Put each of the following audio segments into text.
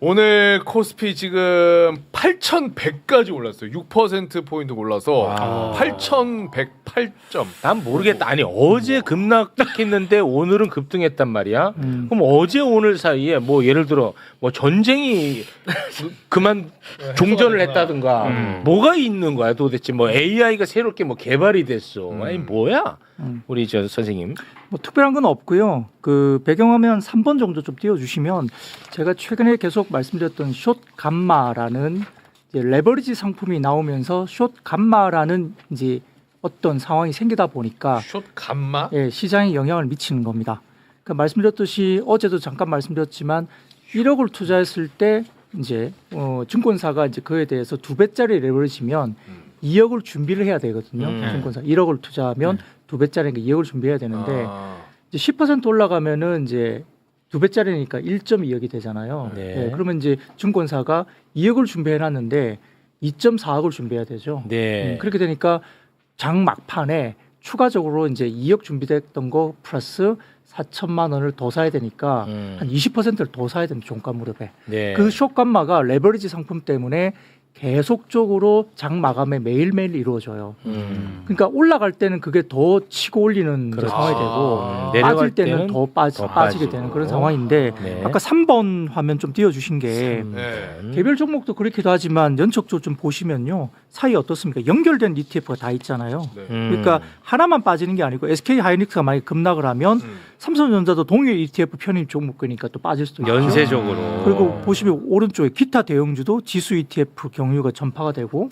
오늘 코스피 지금 8,100까지 올랐어요. 6%포인트 올라서 8,108점. 난 모르겠다. 아니 어제 급락했는데 오늘은 급등했단 말이야. 그럼 어제 오늘 사이에 뭐 예를 들어 뭐 전쟁이 그만 종전을 했다든가 뭐가 있는 거야 도대체. 뭐 AI가 새롭게 뭐 개발이 됐어. 아니 뭐야? 우리 저 선생님. 뭐 특별한 건 없고요. 그 배경화면 3번 정도 좀 띄워주시면 제가 최근에 계속 말씀드렸던 숏 감마라는 이제 레버리지 상품이 나오면서 숏 감마라는 이제 어떤 상황이 생기다 보니까 숏 감마? 예, 시장에 영향을 미치는 겁니다. 그러니까 말씀드렸듯이 어제도 잠깐 말씀드렸지만 1억을 투자했을 때 이제 증권사가 이제 그에 대해서 2배짜리 레버리지면 2억을 준비를 해야 되거든요. 증권사 1억을 투자하면 2배짜리니까 2억을 준비해야 되는데 이제 10% 올라가면은 이제 2배짜리니까 1.2억이 되잖아요. 네. 네, 그러면 이제 증권사가 2억을 준비해놨는데 2.4억을 준비해야 되죠. 네. 그렇게 되니까 장 막판에 추가적으로 이제 2억 준비됐던 거 플러스 4천만 원을 더 사야 되니까 한 20%를 더 사야 됩니다. 종가 무렵에. 네. 그 숏감마가 레버리지 상품 때문에 계속적으로 장 마감에 매일매일 이루어져요. 그러니까 올라갈 때는 그게 더 치고 올리는 그렇지. 상황이 되고 내려갈 빠질 때는 때는 더 빠지게 빠지고. 되는 그런 상황인데 네. 아까 3번 화면 좀 띄워주신 게 네. 개별 종목도 그렇기도 하지만 연척적으로 좀 보시면요. 사이 어떻습니까? 연결된 ETF가 다 있잖아요. 네. 그러니까 하나만 빠지는 게 아니고 SK 하이닉스가 만약 급락을 하면 삼성전자도 동일 ETF 편입 종목이니까 또 빠질 수도 있죠. 연쇄적으로. 그리고 보시면 오른쪽에 기타 대형주도 지수 ETF 경유가 전파가 되고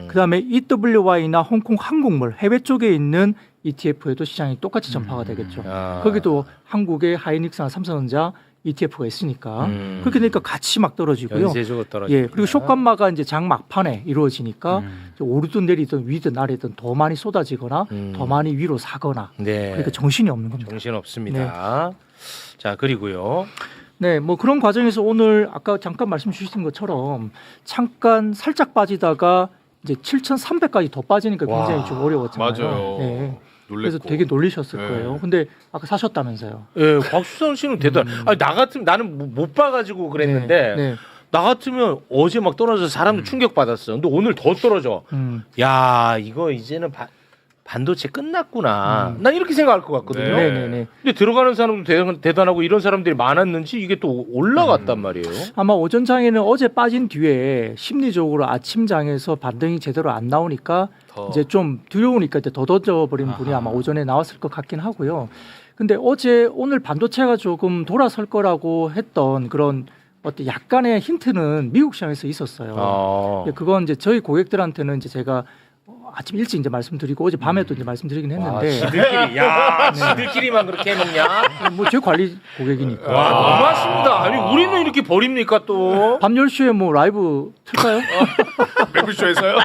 그다음에 EWY나 홍콩 항공물 해외 쪽에 있는 ETF에도 시장이 똑같이 전파가 되겠죠. 거기도 한국의 하이닉스나 삼성전자 ETF가 있으니까 그렇게 되니까 같이 막 떨어지고요. 연쇄적으로 떨어지고. 예, 그리고 숏감마가 이제 장 막판에 이루어지니까 오르든 내리든 위든 아래든 더 많이 쏟아지거나 더 많이 위로 사거나 네. 그러니까 정신이 없는 겁니다. 정신 없습니다. 자 그리고요. 네, 뭐 그런 과정에서 오늘 아까 잠깐 말씀 주신 것처럼 잠깐 살짝 빠지다가 이제 7,300까지 더 빠지니까 굉장히 좀 어려웠잖아요. 맞아요. 네. 놀랬고. 그래서 되게 놀리셨을 네. 거예요. 근데 아까 사셨다면서요. 예, 곽수선 씨는 대단. 아니, 나 같으면 나는 못 봐가지고 그랬는데 네. 나 같으면 어제 막 떨어져서 사람도 충격 받았어. 근데 오늘 더 떨어져. 야 이거 이제는 반도체 끝났구나. 난 이렇게 생각할 것 같거든요. 네. 네네네. 근데 들어가는 사람도 대단하고 이런 사람들이 많았는지 이게 또 올라갔단 말이에요. 아마 오전장에는 어제 빠진 뒤에 심리적으로 아침장에서 반등이 제대로 안 나오니까 이제 좀 두려우니까 이제 더 던져버리는 분이 아마 오전에 나왔을 것 같긴 하고요. 근데 오늘 반도체가 조금 돌아설 거라고 했던 그런 어떤 약간의 힌트는 미국 시장에서 있었어요. 그건 이제 저희 고객들한테는 이제 제가 아침 일찍 이제 말씀드리고 어제 밤에도 이제 말씀드리긴 했는데 지들끼리 지들끼리만 그렇게 해먹냐? 뭐 제 관리 고객이니까. 와 너무하십니다. 아니 우리는 이렇게 버립니까 또? 밤 10시에 뭐 라이브 틀까요? 매불쇼에서요?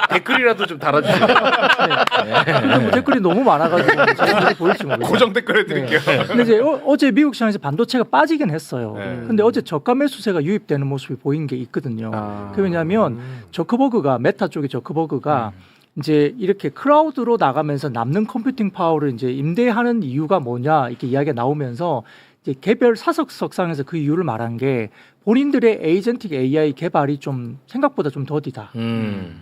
댓글이라도 좀 달아주세요. 근데 뭐 댓글이 너무 많아가지고 제가 보일지 모르겠어요. 고정 댓글 해드릴게요. 근데 이제 어제 미국 시장에서 반도체가 빠지긴 했어요. 근데 어제 저가 매수세가 유입되는 모습이 보인 게 있거든요. 그게 왜냐하면 저커버그가 메타 쪽의 저커버그가 이제 이렇게 클라우드로 나가면서 남는 컴퓨팅 파워를 이제 임대하는 이유가 뭐냐 이렇게 이야기가 나오면서 이제 개별 사석상에서 그 이유를 말한 게 본인들의 에이전틱 AI 개발이 좀 생각보다 좀 더디다.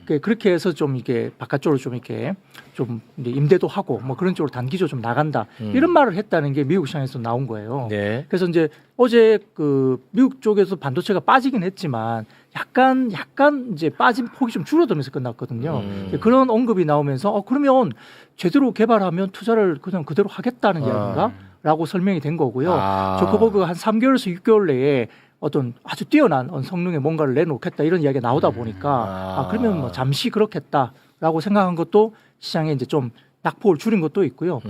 그렇게 해서 좀 이게 바깥쪽으로 좀 이렇게 좀 이제 임대도 하고 뭐 그런 쪽으로 단기적으로 좀 나간다. 이런 말을 했다는 게 미국 시장에서 나온 거예요. 네. 그래서 이제 어제 그 미국 쪽에서 반도체가 빠지긴 했지만 약간 이제 빠진 폭이 좀 줄어들면서 끝났거든요. 그런 언급이 나오면서 그러면 제대로 개발하면 투자를 그냥 그대로 하겠다는 이야기인가? 라고 설명이 된 거고요. 저커버그가 한 3개월에서 6개월 내에 어떤 아주 뛰어난 성능의 뭔가를 내놓겠다 이런 이야기가 나오다 보니까 그러면 뭐 잠시 그렇겠다라고 생각한 것도 시장에 이제 좀 낙폭을 줄인 것도 있고요.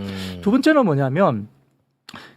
두 번째는 뭐냐면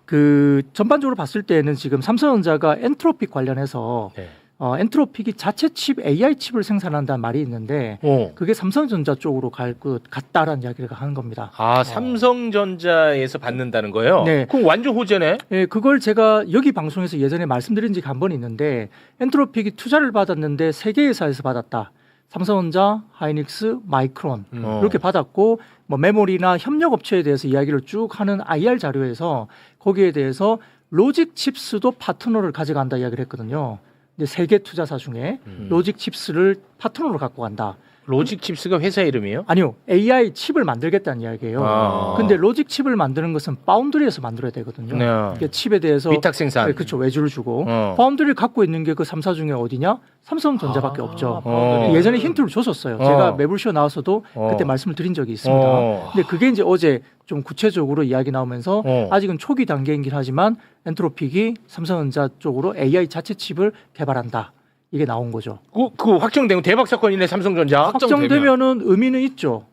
그 전반적으로 봤을 때는 지금 삼성전자가 엔트로픽 관련해서 엔트로픽이 자체 칩 AI 칩을 생산한다는 말이 있는데 그게 삼성전자 쪽으로 갔다라는 이야기를 하는 겁니다. 삼성전자에서 받는다는 거예요? 네. 그럼 완전 호재네. 네, 그걸 제가 여기 방송에서 예전에 말씀드린 적이 한 번 있는데 엔트로픽이 투자를 받았는데 세 개 회사에서 받았다. 삼성전자, 하이닉스, 마이크론 이렇게 받았고 뭐 메모리나 협력 업체에 대해서 이야기를 쭉 하는 IR 자료에서 거기에 대해서 로직 칩스도 파트너를 가져간다 이야기를 했거든요. 이제 세계 투자사 중에 로직 칩스를 파트너로 갖고 간다. 로직 칩스가 회사 이름이에요? 아니요, AI 칩을 만들겠다는 이야기예요. 근데 로직 칩을 만드는 것은 파운드리에서 만들어야 되거든요. 네. 그러니까 칩에 대해서 위탁 생산. 네, 그렇죠. 외주를 주고 파운드리를 갖고 있는 게 그 3사 중에 어디냐? 삼성전자밖에 없죠. 예전에 힌트를 줬었어요. 제가 매불쇼 나와서도 그때 말씀을 드린 적이 있습니다. 근데 그게 이제 어제 좀 구체적으로 이야기 나오면서 아직은 초기 단계이긴 하지만 엔트로픽이 삼성전자 쪽으로 AI 자체 칩을 개발한다. 이게 나온 거죠. 그 확정되면 대박 사건이네 삼성전자. 확정되면은 의미는 있죠.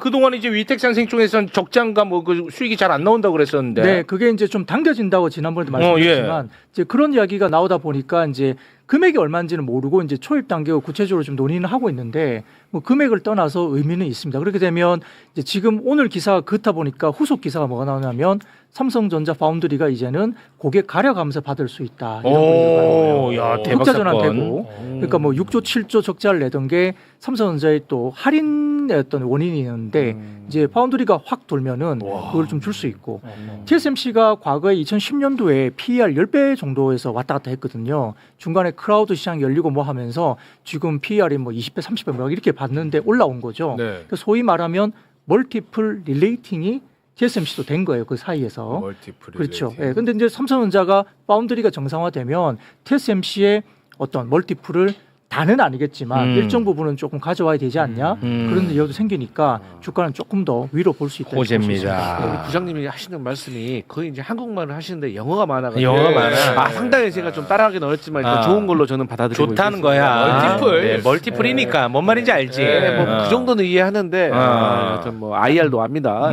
그동안 이제 위택상생 쪽에서는 적장과 뭐 그 수익이 잘 안 나온다고 그랬었는데. 네, 그게 이제 좀 당겨진다고 지난번에도 말씀드렸지만 이제 그런 이야기가 나오다 보니까 이제 금액이 얼마인지는 모르고 이제 초입 단계고 구체적으로 좀 논의는 하고 있는데 뭐 금액을 떠나서 의미는 있습니다. 그렇게 되면 이제 지금 오늘 기사가 그렇다 보니까 후속 기사가 뭐가 나오냐면 삼성전자 파운드리가 이제는 고객 가려가면서 받을 수 있다. 이런 야, 대박 흑자 사건. 전환되고 그러니까 뭐 6조 7조 적자를 내던 게 삼성전자의 또 할인의 어떤 원인이 있는데 이제 파운드리가 확 돌면은 그걸 좀 줄 수 있고 TSMC가 과거에 2010년도에 PER 10배 정도에서 왔다 갔다 했거든요. 중간에 크라우드 시장 열리고 뭐 하면서 지금 PER이 뭐 20배 30배 뭐 이렇게 봤는데 올라온 거죠. 네. 소위 말하면 멀티플 릴레이팅이 TSMC도 된 거예요. 그 사이에서. 멀티플 그렇죠. 예. 근데 이제 삼성전자가 파운드리가 정상화되면 TSMC의 어떤 멀티플을 다는 아니겠지만 일정 부분은 조금 가져와야 되지 않냐 그런 이유도 생기니까 주가는 조금 더 위로 볼 수 있다. 호재입니다. 우리 부장님이 하시는 말씀이 거의 이제 한국말을 하시는데 영어가 많아가지고 영어가 많아. 상당히 제가 좀 따라하기는 어렵지만 일단 좋은 걸로 저는 받아들이고 좋다는 있습니다. 거야. 멀티플. 네, 멀티플이니까 뭔 말인지 알지. 뭐 그 정도는 이해하는데 하여튼 뭐 IR도 압니다.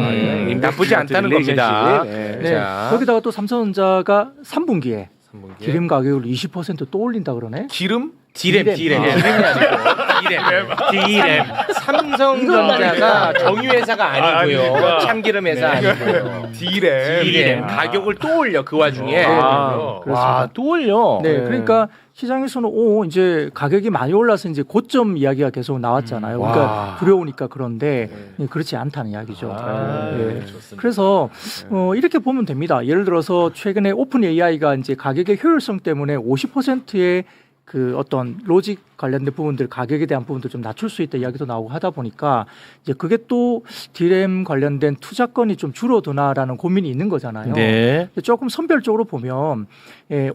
나쁘지 않다는 겁니다. 네. 네. 자. 거기다가 또 삼성전자가 3분기에 기름 가격을 20% 또 올린다 그러네. 기름? 디램. 기름이 아니고 디램. 삼성전자가 정유회사가 아니고요. 아닙니다. 참기름 회사 아니고요. 디램. 가격을 또 올려 그 와중에. 와, 또 올려. 네, 그러니까 시장에서는 이제 가격이 많이 올라서 이제 고점 이야기가 계속 나왔잖아요. 그러니까 두려우니까 그런데 그렇지 않다는 이야기죠. 네. 그래서 이렇게 보면 됩니다. 예를 들어서 최근에 오픈 AI가 이제 가격의 효율성 때문에 50%의 그 어떤 로직 관련된 부분들 가격에 대한 부분도 좀 낮출 수 있다 이야기도 나오고 하다 보니까 이제 그게 또 디램 관련된 투자건이 좀 줄어드나라는 고민이 있는 거잖아요. 네. 조금 선별적으로 보면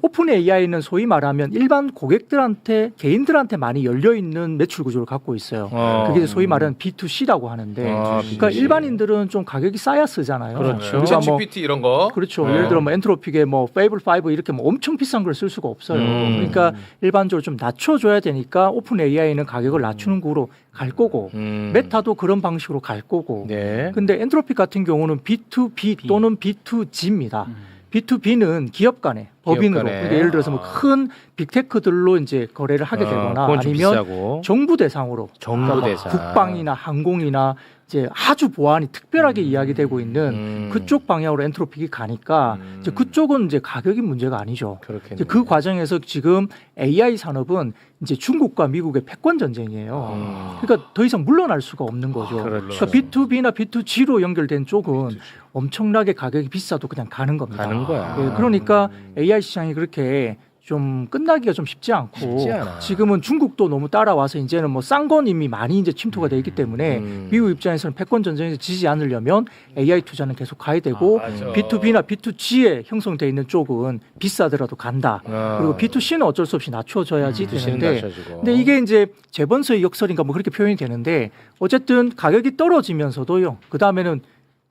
오픈 AI는 소위 말하면 일반 고객들한테 개인들한테 많이 열려 있는 매출 구조를 갖고 있어요. 그게 소위 말하는 B2C라고 하는데, 그러니까 일반인들은 좀 가격이 싸야 쓰잖아요. 그렇죠. 그러니까 뭐 GPT 이런 거. 그렇죠. 예를 들어 뭐 엔트로픽의 뭐 페이블 5 이렇게 뭐 엄청 비싼 걸 쓸 수가 없어요. 그러니까 일반적으로 좀 낮춰줘야 되니까 오픈 AI는 가격을 낮추는 구로 갈 거고 메타도 그런 방식으로 갈 거고. 네. 근데 엔트로픽 같은 경우는 B2B 또는 B2G입니다. B2B는 기업 간에 법인으로 간에. 그러니까 예를 들어서 뭐 큰 빅테크들로 이제 거래를 하게 되거나 그건 좀 아니면 비싸고. 정부 대상으로 정부 그러니까 대상. 국방이나 항공이나 이제 아주 보안이 특별하게 이야기되고 있는 그쪽 방향으로 엔트로픽이 가니까 이제 그쪽은 이제 가격이 문제가 아니죠. 그렇겠네. 이제 그 과정에서 지금 AI 산업은 이제 중국과 미국의 패권 전쟁이에요. 그러니까 더 이상 물러날 수가 없는 거죠. 그렇죠. 그러니까 B2B나 B2G로 연결된 쪽은 엄청나게 가격이 비싸도 그냥 가는 겁니다. 가는 거야. 예, 그러니까 AI 시장이 그렇게 좀 끝나기가 좀 쉽지 않고 쉽지 않아. 지금은 중국도 너무 따라와서 이제는 뭐 싼 건 이미 많이 이제 침투가 돼 있기 때문에 미국 입장에서는 패권 전쟁에서 지지 않으려면 AI 투자는 계속 가야 되고 B2B나 B2G에 형성돼 있는 쪽은 비싸더라도 간다. 그리고 B2C는 어쩔 수 없이 낮춰져야지 되는데 근데 이게 이제 재번서의 역설인가 뭐 그렇게 표현이 되는데 어쨌든 가격이 떨어지면서도요. 그 다음에는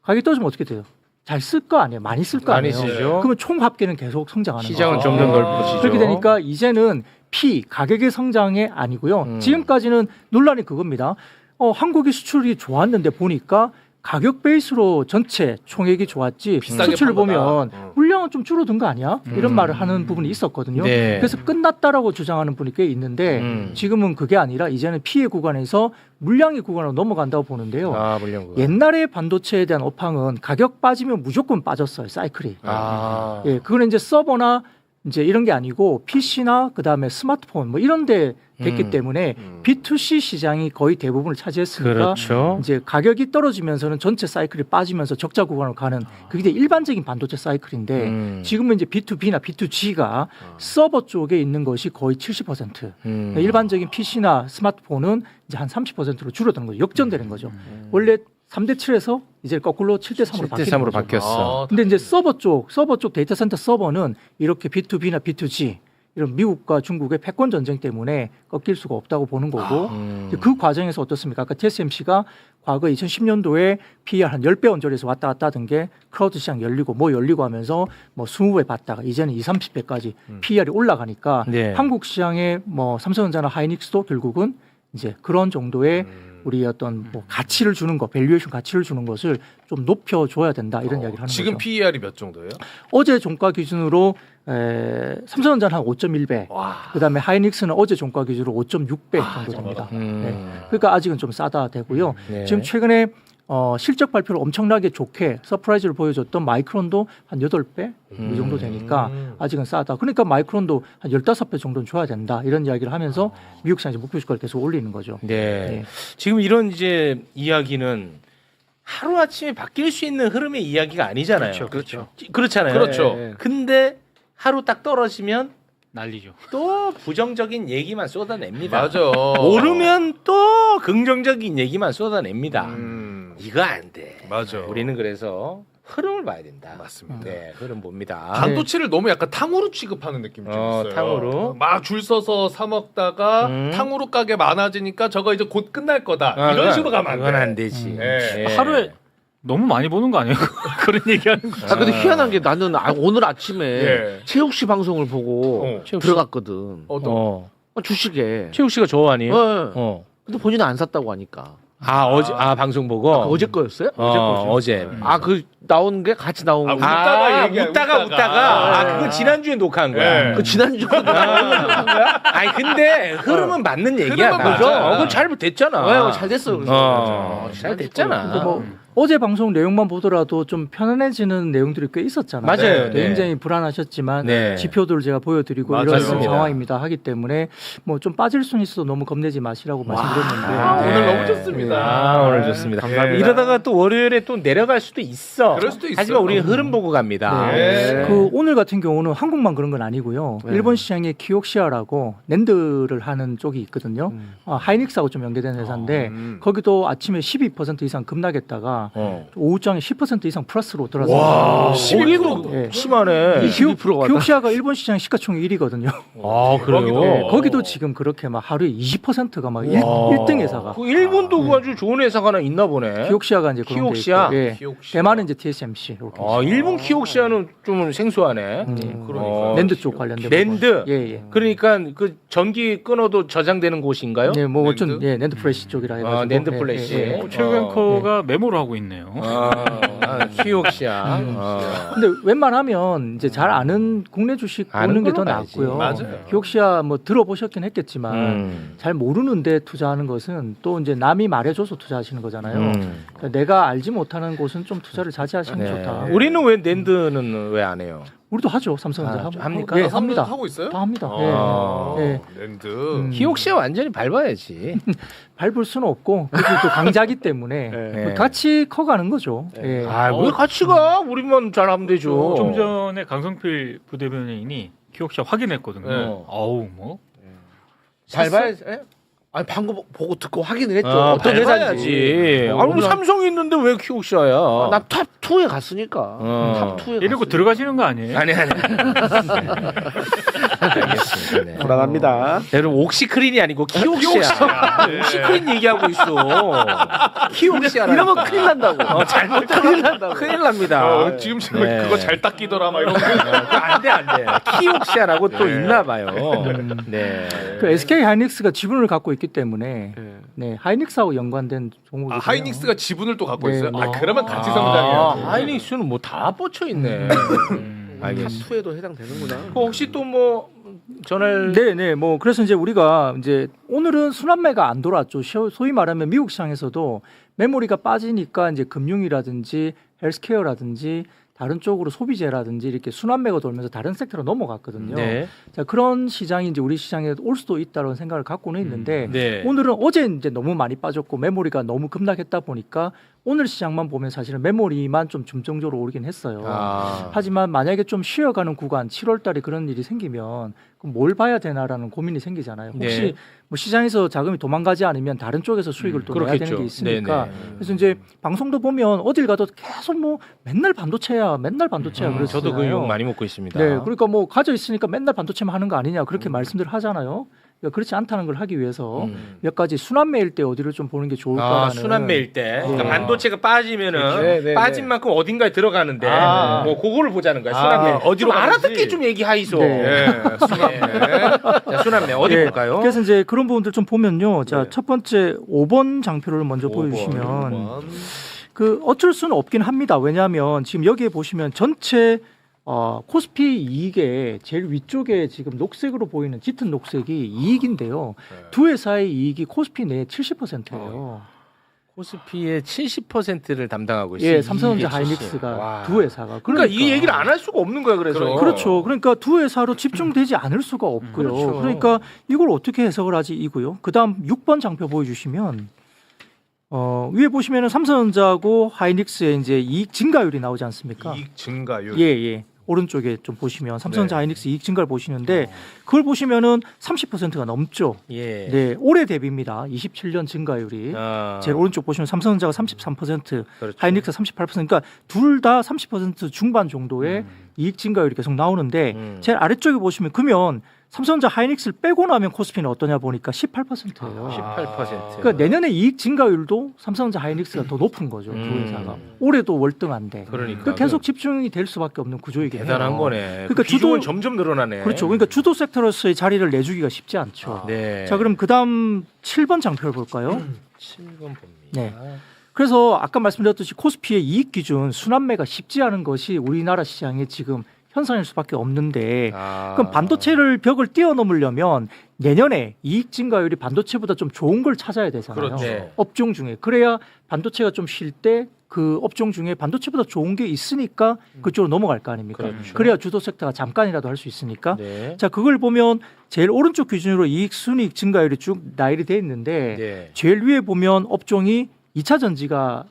가격이 떨어지면 어떻게 돼요? 잘 쓸 거 아니에요? 많이 쓸 거 많이 아니에요? 쓰죠. 그러면 총 합계는 계속 성장하는 시장은 거죠. 점점 넓어지죠. 그렇게 되니까 이제는 가격의 성장이 아니고요. 지금까지는 논란이 그겁니다. 한국이 수출이 좋았는데 보니까 가격 베이스로 전체 총액이 좋았지 비싸게 수출을 판 거다. 보면 물량은 좀 줄어든 거 아니야? 이런 말을 하는 부분이 있었거든요. 네. 그래서 끝났다라고 주장하는 분이 꽤 있는데 지금은 그게 아니라 이제는 피해 구간에서 물량의 구간으로 넘어간다고 보는데요. 물량. 옛날에 반도체에 대한 업황은 가격 빠지면 무조건 빠졌어요. 사이클이. 예, 그거는 이제 서버나 이제 이런 게 아니고 PC나 그다음에 스마트폰 뭐 이런 데 됐기 때문에 B2C 시장이 거의 대부분을 차지했으니까 그렇죠. 이제 가격이 떨어지면서는 전체 사이클이 빠지면서 적자 구간으로 가는 그게 일반적인 반도체 사이클인데 지금은 이제 B2B나 B2G가 서버 쪽에 있는 것이 거의 70%. 일반적인 PC나 스마트폰은 이제 한 30%로 줄어드는 거죠. 역전되는 거죠. 원래 3대 7에서 이제 거꾸로 7대 3으로 7대 3으로 거죠. 바뀌었어. 근데 이제 서버 쪽 데이터 센터 서버는 이렇게 B2B나 B2G 이런 미국과 중국의 패권 전쟁 때문에 꺾일 수가 없다고 보는 거고 이제 그 과정에서 어떻습니까? 아까 TSMC가 과거 2010년도에 PER 한 10배 언저리에서 왔다 갔다 하던 게 크라우드 시장 열리고 뭐 열리고 하면서 뭐 20배 받다가 이제는 20, 30배까지 PER이 올라가니까 네. 한국 시장에 뭐 삼성전자나 하이닉스도 결국은 이제 그런 정도의 우리 어떤 뭐 가치를 주는 거, 밸류에이션 가치를 주는 것을 좀 높여줘야 된다 이런 이야기를 하는 지금 거죠. PER이 몇 정도예요? 어제 종가 기준으로 삼성전자는 한 5.1배, 그다음에 하이닉스는 어제 종가 기준으로 5.6배 정도 됩니다. 네. 그러니까 아직은 좀 싸다 되고요. 네. 지금 최근에 실적 발표를 엄청나게 좋게 서프라이즈를 보여줬던 마이크론도 한 8배 이 정도 되니까 아직은 싸다. 그러니까 마이크론도 한 15배 정도는 줘야 된다. 이런 이야기를 하면서 미국 시장에서 목표 주가를 계속 올리는 거죠. 네. 네. 지금 이런 이제 이야기는 하루 아침에 바뀔 수 있는 흐름의 이야기가 아니잖아요. 그렇죠. 그렇잖아요. 그렇죠. 네. 근데 하루 딱 떨어지면 난리죠. 또 부정적인 얘기만 쏟아냅니다. 맞아. 오르면 또 긍정적인 얘기만 쏟아냅니다. 이거 안 돼. 맞아. 우리는 그래서 흐름을 봐야 된다. 맞습니다. 네, 흐름 봅니다. 반도체를 너무 약간 탕후루 취급하는 느낌이 좀 있어요. 탕후루. 막 줄 서서 사 먹다가 탕후루 가게 많아지니까 저거 이제 곧 끝날 거다. 이런 식으로 가면 안 돼. 그건 안 되지. 네. 하루에 너무 많이 보는 거 아니에요? 그런 얘기하는 거. 아 근데 희한한 게 나는 오늘 아침에 예. 최욱 씨 방송을 보고 들어갔거든. 주식에. 최욱 씨가 저 아니에요? 네. 근데 본인은 안 샀다고 하니까. 어제 방송 보고 어제 거였어요? 어제. 그 나온 게 같이 나온 거. 웃다가 그거 지난주에 녹화한 거야. 네. 그 지난주 아니 근데 흐름은 맞는 얘기야. 흐름은 맞아. 맞아. 그건 잘 됐잖아. 잘 됐어. 잘 됐잖아. 근데 뭐 어제 방송 내용만 보더라도 좀 편안해지는 내용들이 꽤 있었잖아요. 맞아요. 네. 굉장히 불안하셨지만 네. 지표들을 제가 보여드리고 맞아요. 이런 맞습니다. 상황입니다 하기 때문에 뭐 좀 빠질 수는 있어도 너무 겁내지 마시라고 말씀드렸는데 오늘 너무 좋습니다. 오늘 좋습니다. 감사합니다. 이러다가 또 월요일에 또 내려갈 수도 있어. 그럴 수도 있어요. 하지만 우리는 흐름 보고 갑니다. 네. 그 오늘 같은 경우는 한국만 그런 건 아니고요. 일본 시장에 키옥시아라고 낸드를 하는 쪽이 있거든요. 하이닉스하고 좀 연계된 회사인데 거기도 아침에 12% 이상 급락했다가 오후장에 10% 이상 플러스로 와, 들어서 거기도 예. 심하네. 키옥시아가 일본 시장 시가총 1위거든요. 아, 그래요? 거기도 지금 그렇게 막 하루에 20%가 막 1등 회사가. 그 일본도 그 아주 좋은 회사가 하나 있나 보네. 키옥시아가 이제 그런 키옥시아? 게 있고, 예. 키옥시아. 대만은 이제 TSMC 이렇게. 일본 키옥시아는 좀 생소하네. 그러니까요. 낸드 쪽 관련된 낸드. 부분. 예. 그러니까 그 전기 끊어도 저장되는 곳인가요? 네, 뭐 낸드? 좀 낸드 플래시 쪽이라 해가지고. 낸드 예, 플래시. 예, 예. 최경커가 메모를 하고 있네요. 키옥시아. 근데 웬만하면 이제 잘 아는 국내 주식 아는 보는 게 더 걸로 가야지. 낫고요. 맞아요. 기옥시아 뭐 들어보셨긴 했겠지만 잘 모르는데 투자하는 것은 또 이제 남이 말해줘서 투자하시는 거잖아요. 그러니까 내가 알지 못하는 곳은 좀 투자를 자제하시는 게 좋다. 우리는 왜 낸드는 왜 안 해요? 우리도 하죠. 삼성전자 합니까? 예, 아, 합니다. 하고 있어요? 다 합니다. 아. 예. 예. 랜드. 키옥시아 완전히 밟아야지. 밟을 수는 없고 그리고 또 강자기 때문에 같이 커가는 거죠. 예. 왜 같이 가? 우리만 잘하면 되죠. 좀 전에 강성필 부대변인이 키옥시아 확인했거든요. 네. 아우 뭐 밟아야지. 아니 방금 보고 듣고 확인을 했죠. 어떤 회사인지. 회사인지. 아니 삼성이 있는데 왜 키옥시아야? 나 탑 2에 갔으니까. 탑 2에. 이러고 들어가시는 거 아니에요? 아니. 알겠습니다. 네. 불안합니다. 여러분 옥시크린이 아니고 키옥시아. 옥시크린 얘기하고 있어. 키옥시아라. 이러면 큰일 난다고. 잘못하면 큰일 납니다. 지금 네. 그거 잘 닦이더라 막 이런 거. 안돼. 키옥시아라고 또 있나 봐요. 네. 그 SK 하이닉스가 지분을 갖고 있기 때문에 네, 하이닉스하고 연관된 종목이고요. 하이닉스가 지분을 또 갖고 네, 있어요. 네. 그러면 같이 성장해요. 하이닉스는 뭐 다 뻗쳐 있네. 알겠습니다. 탑 2에도 해당되는구나. 혹시 또 뭐 전할 네. 뭐 그래서 이제 우리가 이제 오늘은 순환매가 안 돌았죠. 소위 말하면 미국 시장에서도 메모리가 빠지니까 이제 금융이라든지 헬스케어라든지 다른 쪽으로 소비재라든지 이렇게 순환매가 돌면서 다른 섹터로 넘어갔거든요. 네. 자, 그런 시장이 이제 우리 시장에 올 수도 있다는 생각을 갖고는 있는데 네. 오늘은 어제 이제 너무 많이 빠졌고 메모리가 너무 급락했다 보니까 오늘 시장만 보면 사실은 메모리만 좀 중점적으로 오르긴 했어요. 하지만 만약에 좀 쉬어가는 구간 7월 달에 그런 일이 생기면 그럼 뭘 봐야 되나라는 고민이 생기잖아요. 혹시 네. 뭐 시장에서 자금이 도망가지 않으면 다른 쪽에서 수익을 또 내야 되는 게 있으니까 네네. 그래서 이제 방송도 보면 어딜 가도 계속 뭐 맨날 반도체야 그랬어요. 저도 그 욕 많이 먹고 있습니다. 네, 그러니까 뭐 가져 있으니까 맨날 반도체만 하는 거 아니냐 그렇게 말씀들 하잖아요. 그러니까 그렇지 않다는 걸 하기 위해서 몇 가지 순환매일 때 어디를 좀 보는 게 좋을까라는. 순환매일 때 그러니까 네. 반도체가 빠지면은 네, 네, 빠진 만큼 어딘가에 들어가는데 뭐 그거를 보자는 거야. 아, 순환매. 어디로 좀 가는지. 알아듣게 좀 얘기하이소. 네. 자, 순환매 어디 예, 볼까요? 그래서 이제 그런 부분들 좀 보면요. 자, 네. 첫 번째 5번 장표를 먼저 5번, 보여주시면 5번. 그 어쩔 수는 없긴 합니다. 왜냐하면 지금 여기에 보시면 전체 코스피 이익의 제일 위쪽에 지금 녹색으로 보이는 짙은 녹색이 이익인데요. 두 회사의 이익이 코스피 내 70%예요. 코스피의 70%를 담당하고 있어요. 예, 삼성전자 이게 하이닉스가 와. 두 회사가. 그러니까 이 얘기를 안 할 수가 없는 거야. 그래서 그렇죠. 그러니까 두 회사로 집중되지 않을 수가 없고요. 그렇죠. 그러니까 이걸 어떻게 해석을 하지 이고요. 그다음 6번 장표 보여주시면 위에 보시면은 삼성전자하고 하이닉스의 이제 이익 증가율이 나오지 않습니까? 이익 증가율. 예. 오른쪽에 좀 보시면 삼성전자 네. 하이닉스 이익 증가를 보시는데 그걸 보시면은 30%가 넘죠. 예. 네, 올해 대비입니다. 27년 증가율이. 제일 오른쪽 보시면 삼성전자가 33%, 그렇죠. 하이닉스 38%. 그러니까 둘 다 30% 중반 정도의 이익 증가율이 계속 나오는데 제일 아래쪽에 보시면 그러면 삼성전자 하이닉스를 빼고 나면 코스피는 어떠냐 보니까 18%예요. 18%. 그러니까 내년에 이익 증가율도 삼성전자 하이닉스가 더 높은 거죠. 두 회사가. 올해도 월등한데. 그러니까 계속 집중이 될 수밖에 없는 구조이긴 해요. 대단한 거네. 그러니까 그 비중은 주도- 점점 늘어나네. 그렇죠. 그러니까 주도 섹터로서의 자리를 내주기가 쉽지 않죠. 네. 자, 그럼 그다음 7번 장표를 볼까요? 7번 봅니다. 네. 그래서 아까 말씀드렸듯이 코스피의 이익 기준 순환매가 쉽지 않은 것이 우리나라 시장의 지금 현상일 수밖에 없는데 그럼 반도체를 벽을 뛰어넘으려면 내년에 이익 증가율이 반도체보다 좀 좋은 걸 찾아야 되잖아요. 그렇죠. 네. 업종 중에. 그래야 반도체가 좀 쉴 때 그 업종 중에 반도체보다 좋은 게 있으니까 그쪽으로 넘어갈 거 아닙니까? 그렇죠. 그래야 주도 섹터가 잠깐이라도 할 수 있으니까. 네. 자, 그걸 보면 제일 오른쪽 기준으로 이익 순이익 증가율이 쭉 나열이 돼 있는데 네. 제일 위에 보면 업종이 2차 전지가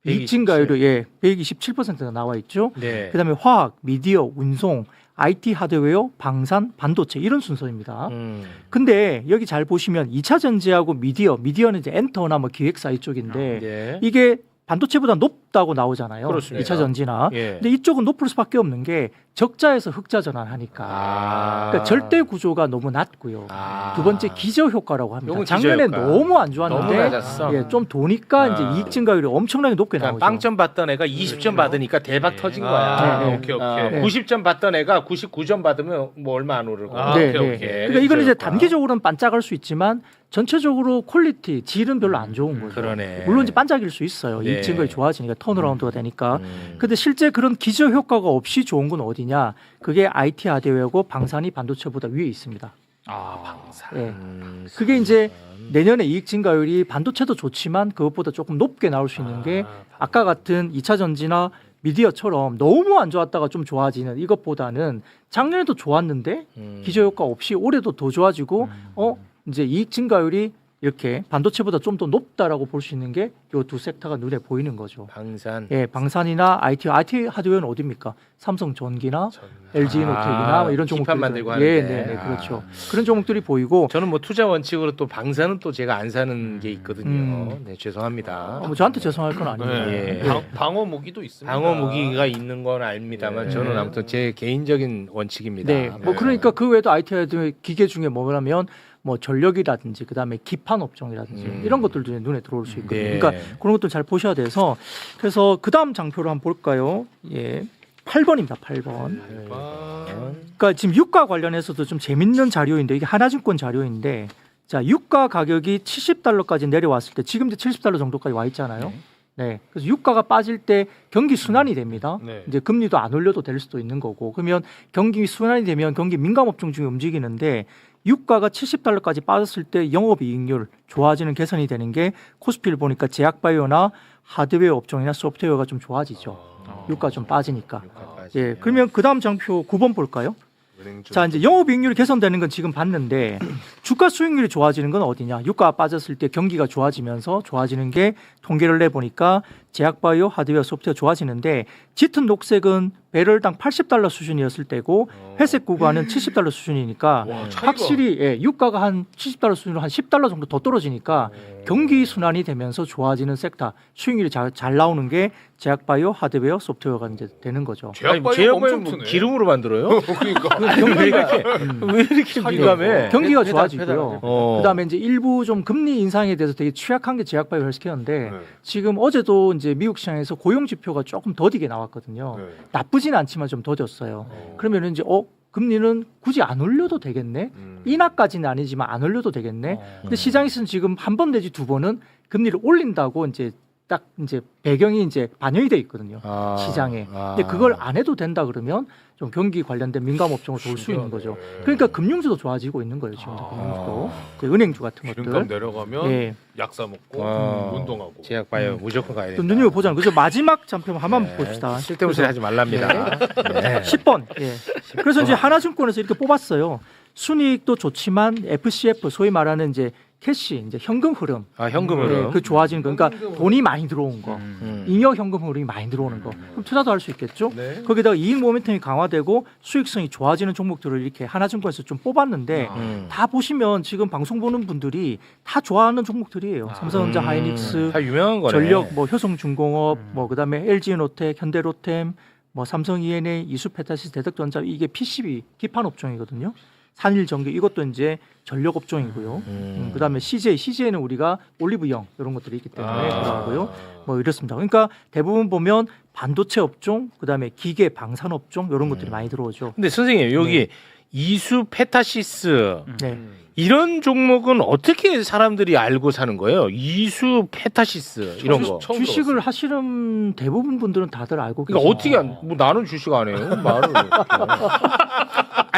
이익 127. 증가율이 127%가 나와 있죠. 네. 그다음에 화학, 미디어, 운송, IT 하드웨어, 방산, 반도체 이런 순서입니다. 근데 여기 잘 보시면 2차 전지하고 미디어는 이제 엔터나 뭐 기획사 이쪽인데 네. 이게 반도체보다 높다고 나오잖아요. 그렇습니다. 2차 전지나. 예. 근데 이쪽은 높을 수밖에 없는 게 적자에서 흑자 전환하니까. 그러니까 절대 구조가 너무 낮고요. 두 번째 기저 효과라고 합니다. 요건 작년에 기저 효과. 너무 안 좋았는데 너무 낮았어. 좀 도니까 이제 이익 증가율이 엄청나게 높게 그러니까 나오죠. 빵점 받던 애가 20점 받으니까 대박 터진 거야. 네. 오케이. 90점 받던 애가 99점 받으면 뭐 얼마 안 오르고. 네, 오케이. 그러니까 이건 이제 단기적으로는 반짝할 수 있지만 전체적으로 퀄리티, 질은 별로 안 좋은 거죠. 그러네. 물론 이제 반짝일 수 있어요. 네. 이익 증가율이 좋아지니까 턴어라운드가 되니까. 근데 실제 그런 기저 효과가 없이 좋은 건 어디냐? 그게 IT 하드웨어고 방산이 반도체보다 위에 있습니다. 방산. 예. 그게 이제 내년에 이익 증가율이 반도체도 좋지만 그것보다 조금 높게 나올 수 있는 게 아까 같은 2차 전지나 미디어처럼 너무 안 좋았다가 좀 좋아지는 이것보다는 작년에도 좋았는데 기저 효과 없이 올해도 더 좋아지고 이제 이익 증가율이 이렇게 반도체보다 좀 더 높다라고 볼 수 있는 게 이 두 섹터가 눈에 보이는 거죠. 방산. 예, 방산이나 IT 하드웨어는 어디입니까? 삼성전기나 LG노텍이나 뭐 이런 기판 종목들 만들고 예, 하는데. 네, 그렇죠. 그런 종목들이 보이고 저는 뭐 투자 원칙으로 또 방산은 또 제가 안 사는 게 있거든요. 네, 죄송합니다. 뭐 저한테 죄송할 건 아니에요. 네. 예. 방어 무기도 있습니다. 방어 무기가 있는 건 압니다만 네. 저는 아무튼 제 개인적인 원칙입니다. 네, 뭐 그러니까 그 외에도 IT 하드웨어 기계 중에 뭐냐면 뭐 전력이라든지 그다음에 기판 업종이라든지 이런 것들도 눈에 들어올 수 있거든요. 네. 그러니까 그런 것들 잘 보셔야 돼서 그래서 그다음 장표를 한번 볼까요? 예. 8번입니다. 8번. 그러니까 지금 유가 관련해서도 좀 재밌는 자료인데 이게 하나증권 자료인데 자, 유가 가격이 70달러까지 내려왔을 때 지금 이제 70달러 정도까지 와 있잖아요. 네. 그래서 유가가 빠질 때 경기 순환이 됩니다. 네. 이제 금리도 안 올려도 될 수도 있는 거고. 그러면 경기 순환이 되면 경기 민감 업종 중에 움직이는데 유가가 70달러까지 빠졌을 때 영업이익률 좋아지는 개선이 되는 게 코스피를 보니까 제약바이오나 하드웨어 업종이나 소프트웨어가 좀 좋아지죠. 유가 좀 빠지니까. 예. 예, 그러면 그 다음 장표 9번 볼까요? 자, 이제 영업이익률이 개선되는 건 지금 봤는데 주가 수익률이 좋아지는 건 어디냐? 유가가 빠졌을 때 경기가 좋아지면서 좋아지는 게 통계를 내보니까 제약바이오, 하드웨어, 소프트웨어 좋아지는데 짙은 녹색은 배럴당 $80 수준이었을 때고 회색 구간은 $70 수준이니까 와, 차이가. 확실히 예, 유가가 한 $70 수준으로 한 $10 정도 더 떨어지니까 경기 순환이 되면서 좋아지는 섹터 수익률이 잘 나오는 게 제약바이오, 하드웨어, 소프트웨어가 이제 되는 거죠. 제약바이오 엄청 뭐 트네. 기름으로 만들어요? 그러니까. 왜 이렇게 민감해? 경기가 페달, 좋아지고요. 어. 그다음에 이제 일부 좀 금리 인상에 대해서 되게 취약한 게 제약바이오 헬스케어인데 네. 지금 어제도 이제 미국 시장에서 고용 지표가 조금 더디게 나왔거든요. 네. 나쁘진 않지만 좀 더뎠어요. 그러면 이제 금리는 굳이 안 올려도 되겠네. 음. 인하까지는 아니지만 안 올려도 되겠네. 근데 시장에서는 지금 한 번 내지 두 번은 금리를 올린다고 이제 딱 이제 배경이 이제 반영이 돼 있거든요. 시장에. 근데 그걸 안 해도 된다 그러면 좀 경기 관련된 민감 업종을 도울 수 있는 거죠. 그러니까 금융주도 좋아지고 있는 거예요. 지금 금융주도. 이제 은행주 같은 기름값 것들. 내려가면 예. 약 사 먹고 어. 운동하고. 제약바이오 무조건 가야 또 된다. 눈여겨보자는 그래서 마지막 장표 한번 네. 봅시다. 쓸데없이 소리 하지 말랍니다. 네. 10번. 예. 그래서 이제 하나증권에서 이렇게 뽑았어요. 순이익도 좋지만 FCF 소위 말하는 이제 캐시 이제 현금 흐름. 현금으로. 예, 그 좋아지는 거. 그러니까 돈이 많이 들어온 거. 음. 잉여 현금 흐름이 많이 들어오는 거. 그럼 투자도 할 수 있겠죠. 네. 거기다가 이익 모멘텀이 강화되고 수익성이 좋아지는 종목들을 이렇게 하나증권에서 좀 뽑았는데 다 보시면 지금 방송 보는 분들이 다 좋아하는 종목들이에요. 삼성전자, 하이닉스, 다 유명한 거네. 전력, 뭐 효성중공업, 뭐 그다음에 LG엔오텍, 현대로템, 뭐 삼성 E&A, 이수페타시스, 대덕전자 이게 PCB 기판 업종이거든요. 산일전기 이것도 이제 전력 업종이고요. 그다음에 CJ는 우리가 올리브영 이런 것들이 있기 때문에 그러고요. 뭐 이렇습니다. 그러니까 대부분 보면 반도체 업종, 그다음에 기계 방산 업종 이런 것들이 많이 들어오죠. 근데 선생님 여기 이수 페타시스 네. 이런 종목은 어떻게 사람들이 알고 사는 거예요? 이수 페타시스 이런 거. 처음 주식을 하시는 대부분 분들은 다들 알고 계세요. 그러니까 어떻게 뭐 나는 주식 안 해요. 말을.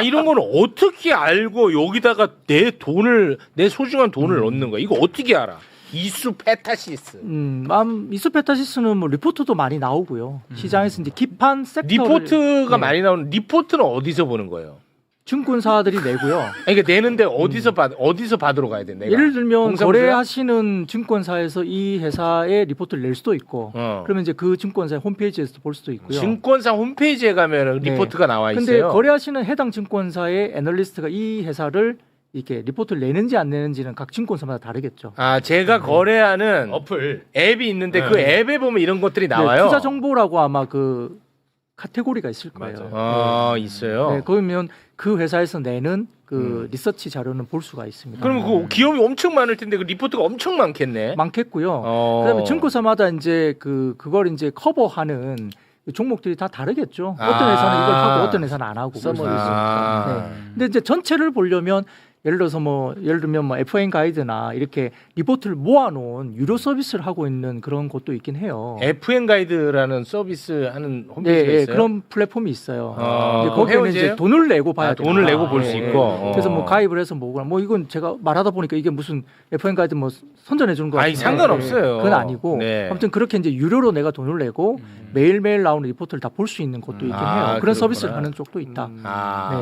이런 거는 어떻게 알고 여기다가 내 소중한 돈을 넣는 거야? 이거 어떻게 알아? 이수 페타시스. 이수페타시스는 뭐 리포트도 많이 나오고요. 시장에서 이제 기판 섹터를 리포트가 네. 많이 나오는 리포트는 어디서 보는 거예요? 증권사들이 내고요. 아니, 그러니까 내는데 어디서 받으러 가야 돼? 내가. 예를 들면 공사무소야? 거래하시는 증권사에서 이 회사의 리포트를 낼 수도 있고, 그러면 이제 그 증권사의 홈페이지에서 볼 수도 있고요. 증권사 홈페이지에 가면 네. 리포트가 나와 근데 있어요. 거래하시는 해당 증권사의 애널리스트가 이 회사를 이렇게 리포트를 내는지 안 내는지는 각 증권사마다 다르겠죠. 제가 거래하는 어플. 앱이 있는데 네. 그 앱에 보면 이런 것들이 네, 나와요. 투자 정보라고 아마 그 카테고리가 있을 거예요. 맞아요. 있어요. 네, 그러면 그 회사에서 내는 그 리서치 자료는 볼 수가 있습니다. 그러면 그 기업이 엄청 많을 텐데 그 리포트가 엄청 많겠네. 많겠고요. 그다음에 증권사마다 이제 그걸 이제 커버하는 종목들이 다 다르겠죠. 어떤 회사는 이걸 하고 어떤 회사는 안 하고. 그럴 수 있으니까. 네. 근데 이제 전체를 보려면 예를 들면 뭐 FN 가이드나 이렇게 리포트를 모아놓은 유료 서비스를 하고 있는 그런 곳도 있긴 해요. FN 가이드라는 서비스 하는 홈페이지가 네, 있어요. 그런 플랫폼이 있어요. 아, 이제 거기는 회원제예요? 이제 돈을 내고 봐야 돼요. 돈을 내고 볼 수 있고. 그래서 뭐 가입을 해서 뭐 이건 제가 말하다 보니까 이게 무슨 FN 가이드 뭐 선전해 주는 거 아니, 같은데 상관없어요. 그건 아니고 네. 아무튼 그렇게 이제 유료로 내가 돈을 내고 매일매일 나오는 리포트를 다 볼 수 있는 곳도 있긴 해요. 그런 그렇구나. 서비스를 하는 쪽도 있다.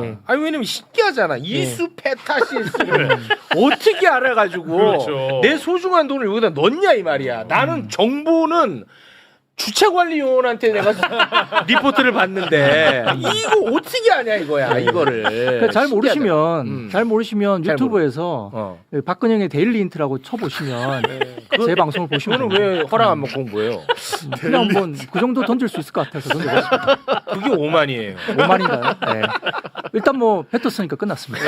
네. 아니 왜냐면 신기하잖아. 이수 페타시스를 어떻게 알아가지고 그렇죠. 내 소중한 돈을 여기다 넣냐 이 말이야. 나는 정보는 주차관리요원한테 내가 리포트를 받는데 이거 어떻게 하냐 이거야 이거를. 그러니까 잘 모르시면 잘 유튜브에서 박근영의 데일리 인트라고 쳐보시면 제 방송을 보시면 그거는 왜 허락 안 받고 공부해요? 그냥 한번 그 정도 던질 수 있을 것 같아서 던져봤습니다. 그게 오만이에요. 5만인가요? 네. 일단 뭐 뱉었으니까 끝났습니다.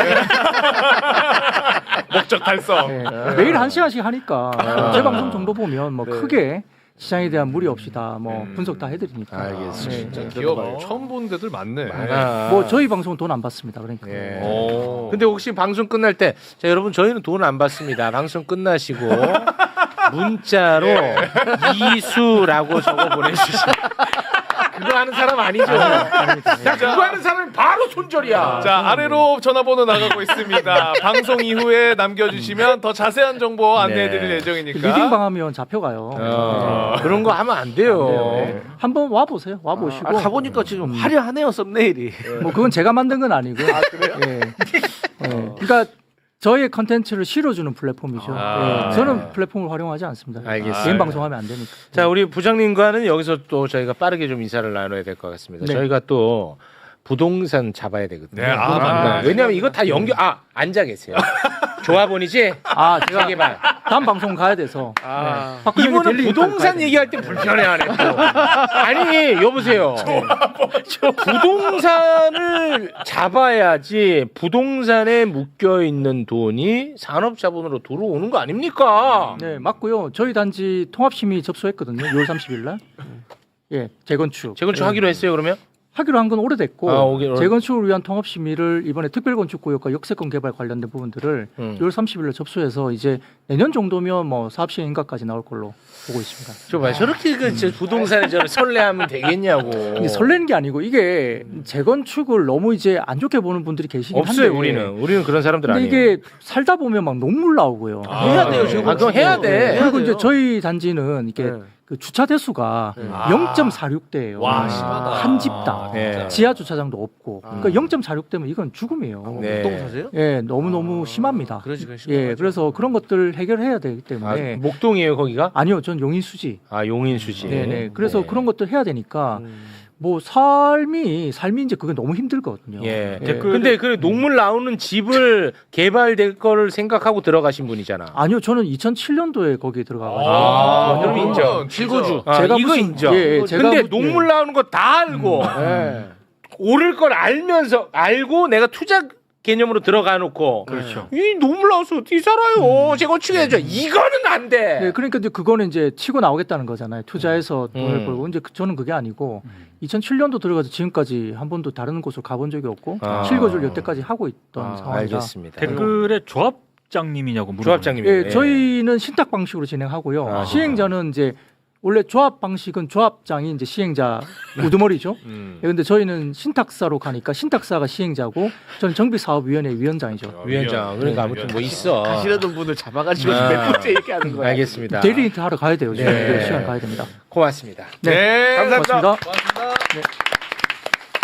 목적 달성. 네. 매일 1시간씩 하니까 제 방송 정도 보면 뭐 크게 시장에 대한 무리 없이 다 뭐 분석 다 해드리니까. 알겠습니다. 네. 기업 처음 본 데들 많네. 뭐 저희 방송 돈 안 받습니다. 그러니까. 예. 오. 근데 혹시 방송 끝날 때, 자, 여러분, 저희는 돈 안 받습니다. 방송 끝나시고, 문자로 이수라고 적어 보내주시면. 그거 하는 사람 아니죠. 야, 그거 하는 사람은 바로 손절이야. 자, 아래로 전화번호 나가고 있습니다. 방송 이후에 남겨주시면 더 자세한 정보 안내해드릴 예정이니까. 리딩방 하면 잡혀가요. 그런 거 하면 안 돼요. 네. 한번 와보세요. 와보시고. 가보니까 지금 화려하네요, 썸네일이. 뭐 그건 제가 만든 건 아니고요. 그래요? 예. 그러니까 저의 컨텐츠를 실어주는 플랫폼이죠. 예. 저는 플랫폼을 활용하지 않습니다. 알겠습니다. 개인 방송하면 안 되니까. 자, 우리 부장님과는 여기서 또 저희가 빠르게 좀 인사를 나눠야 될 것 같습니다. 네. 저희가 또 부동산 잡아야 되거든요. 네, 맞네. 왜냐하면 이거 다 연결. 앉아 계세요. 조합원이지? 제가 개발. 다음 방송 가야 돼서. 네. 이분은 부동산 얘기할 때 불편해하네. 또. 아니 여보세요. 부동산을 잡아야지 부동산에 묶여 있는 돈이 산업자본으로 들어오는 거 아닙니까? 네, 맞고요. 저희 단지 통합심의 접수했거든요. 6월 30일 날. 예, 재건축. 재건축 하기로 했어요 그러면? 하기로 한 건 오래됐고 오케이. 재건축을 위한 통합심의를 이번에 특별건축구역과 역세권 개발 관련된 부분들을 6월 30일로 접수해서 이제 내년 정도면 뭐 사업시행 인가까지 나올 걸로 보고 있습니다. 저 봐요. 저렇게 부동산에 저를 설레하면 되겠냐고. 이게 설레는 게 아니고 이게 재건축을 너무 이제 안 좋게 보는 분들이 계시긴 없어요. 한데 우리는 그런 사람들 근데 아니에요. 이게 살다 보면 막 눈물 나오고요. 해야 돼요. 그럼 해야 돼. 그리고 이제 저희 단지는 이게 그 주차 대수가 0.46대예요. 와, 심하다. 한 집당. 네. 지하 주차장도 없고. 그러니까 0.46대면 이건 죽음이에요. 네. 목동사세요? 예, 너무 심합니다. 그러시면 예, 그래서 그런 것들 해결해야 되기 때문에 목동이에요 거기가? 아니요, 전 용인수지. 용인수지. 네네. 그래서 그런 것들 해야 되니까 뭐 삶이 이제 그게 너무 힘들거든요. 예. 예. 근데 그 녹물 나오는 집을 개발될 거를 생각하고 들어가신 분이잖아. 아니요, 저는 2007년도에 거기에 들어가가지고. 그럼 인정. 실거주. 제가 이거 무슨- 인정. 예, 제가 근데 무슨- 녹물 나오는 거 다 알고 오를 걸 알고 내가 투자 개념으로 들어가 놓고 그렇죠. 이 녹물 나와서 어떻게 살아요? 재건축해야죠. 이거는 안 돼. 네, 그러니까 이제 그거는 이제 치고 나오겠다는 거잖아요. 투자해서 돈을 벌고. 이제 저는 그게 아니고 2007년도 들어가서 지금까지 한 번도 다른 곳을 가본 적이 없고 실거주를 여태까지 하고 있던 상황이라. 알겠습니다. 댓글에 조합장님이냐고 물어보는 조합장님이. 예, 저희는 신탁 방식으로 진행하고요. 시행자는 이제 원래 조합 방식은 조합장이 이제 시행자 우두머리죠. 예, 근데 저희는 신탁사로 가니까 신탁사가 시행자고 저는 정비사업위원회 위원장이죠. 위원장. 그러니까 아무튼 뭐 있어. 가시려던 분을 잡아가지고 몇 번째 이렇게 하는 거야. 알겠습니다. 데일리니트 하러 가야 돼요. 지금 네. 시간 가야 됩니다. 고맙습니다. 네. 고맙습니다.